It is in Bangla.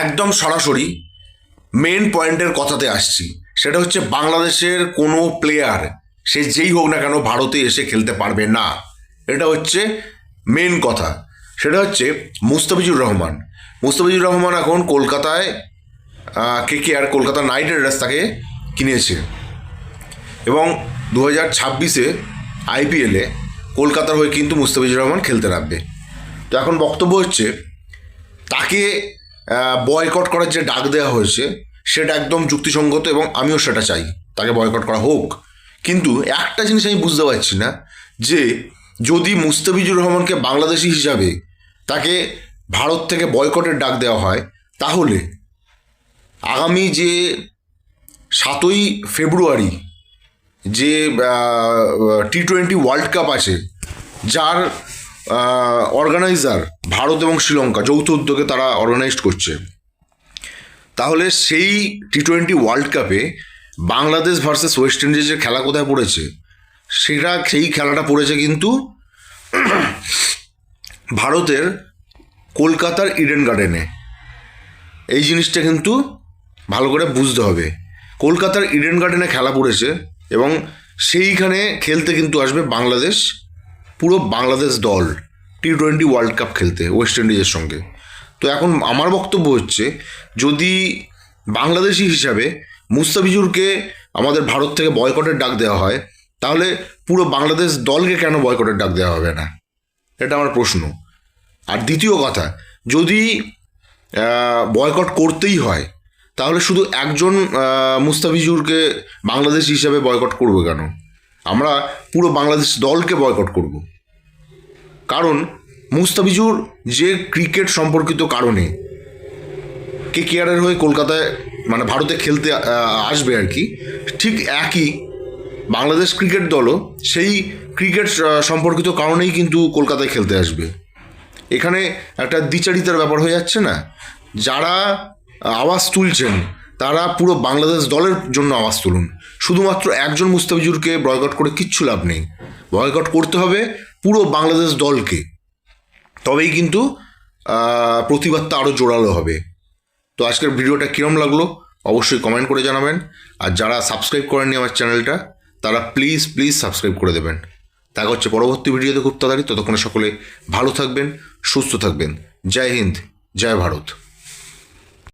একদম সরাসরি মেন পয়েন্টের কথাতে আসছি। সেটা হচ্ছে বাংলাদেশের কোনো প্লেয়ার, সে যেই হোক না কেন, ভারতে এসে খেলতে পারবে না। এটা হচ্ছে মেন কথা। সেটা হচ্ছে মুস্তাফিজুর রহমান। মুস্তাফিজুর রহমান এখন কলকাতায় KKR, কলকাতা নাইট রাইডার্স তাকে কিনেছে এবং 2026-এ IPL-এ কলকাতার হয়ে কিন্তু মুস্তাফিজুর রহমান খেলতে নামবে। তো এখন বক্তব্য হচ্ছে তাকে বয়কট করার যে ডাক দেওয়া হয়েছে সেটা একদম যুক্তিসঙ্গত এবং আমিও সেটা চাই, তাকে বয়কট করা হোক। কিন্তু একটা জিনিস আমি বুঝতে পারছি না, যে যদি মুস্তাফিজুর রহমানকে বাংলাদেশি হিসাবে তাকে ভারত থেকে বয়কটের ডাক দেওয়া হয়, তাহলে আগামী যে 7ই ফেব্রুয়ারি যে T20 ওয়ার্ল্ড কাপ আছে, যার অর্গানাইজার ভারত এবং শ্রীলঙ্কা যৌথ উদ্যোগে তারা অর্গানাইজ করছে, তাহলে সেই T20 ওয়ার্ল্ড কাপে বাংলাদেশ ভার্সেস ওয়েস্ট ইন্ডিজের খেলা কোথায় পড়েছে? সেই খেলাটা পড়েছে কিন্তু ভারতের কলকাতার ইডেন গার্ডেনে। এই জিনিসটা কিন্তু ভালো করে বুঝতে হবে। কলকাতার ইডেন গার্ডেনে খেলা পড়েছে এবং সেইখানে খেলতে কিন্তু আসবে বাংলাদেশ, পুরো বাংলাদেশ দল T20 ওয়ার্ল্ড কাপ খেলতে ওয়েস্ট ইন্ডিজের সঙ্গে। তো এখন আমার বক্তব্য হচ্ছে, যদি বাংলাদেশি হিসাবে মুস্তাফিজুরকে আমাদের ভারত থেকে বয়কটের ডাক দেওয়া হয়, তাহলে পুরো বাংলাদেশ দলকে কেন বয়কটের ডাক দেওয়া হবে না? এটা আমার প্রশ্ন। আর দ্বিতীয় কথা, যদি বয়কট করতেই হয়, তাহলে শুধু একজন মুস্তাফিজুরকে বাংলাদেশি হিসাবে বয়কট করবো কেন? আমরা পুরো বাংলাদেশ দলকে বয়কট করব। কারণ মুস্তাফিজুর যে ক্রিকেট সম্পর্কিত কারণে KKR-এর হয়ে কলকাতায় মানে ভারতে খেলতে আসবে আর কি, ঠিক একই বাংলাদেশ ক্রিকেট দলও সেই ক্রিকেট সম্পর্কিত কারণেই কিন্তু কলকাতায় খেলতে আসবে। এখানে একটা দ্বিচারিতার ব্যাপার হয়ে যাচ্ছে না? যারা আওয়াজ তুলছেন তারা পুরো বাংলাদেশ দলের জন্য আওয়াজ তুলুন। শুধুমাত্র একজন মুস্তাফিজুরকে বয়কট করে কিচ্ছু লাভ নেই, বয়কট করতে হবে পুরো বাংলাদেশ দলকে। তবেই কিন্তু প্রতিবাদটা আরও জোরালো হবে। তো আজকের ভিডিওটা কীরকম লাগলো অবশ্যই কমেন্ট করে জানাবেন। আর যারা সাবস্ক্রাইব করেননি আমার চ্যানেলটা, তারা প্লিজ সাবস্ক্রাইব করে দেবেন। দেখা হচ্ছে পরবর্তী ভিডিওতে খুব তাড়াতাড়ি। ততক্ষণে সকলে ভালো থাকবেন, সুস্থ থাকবেন। জয় হিন্দ, জয় ভারত।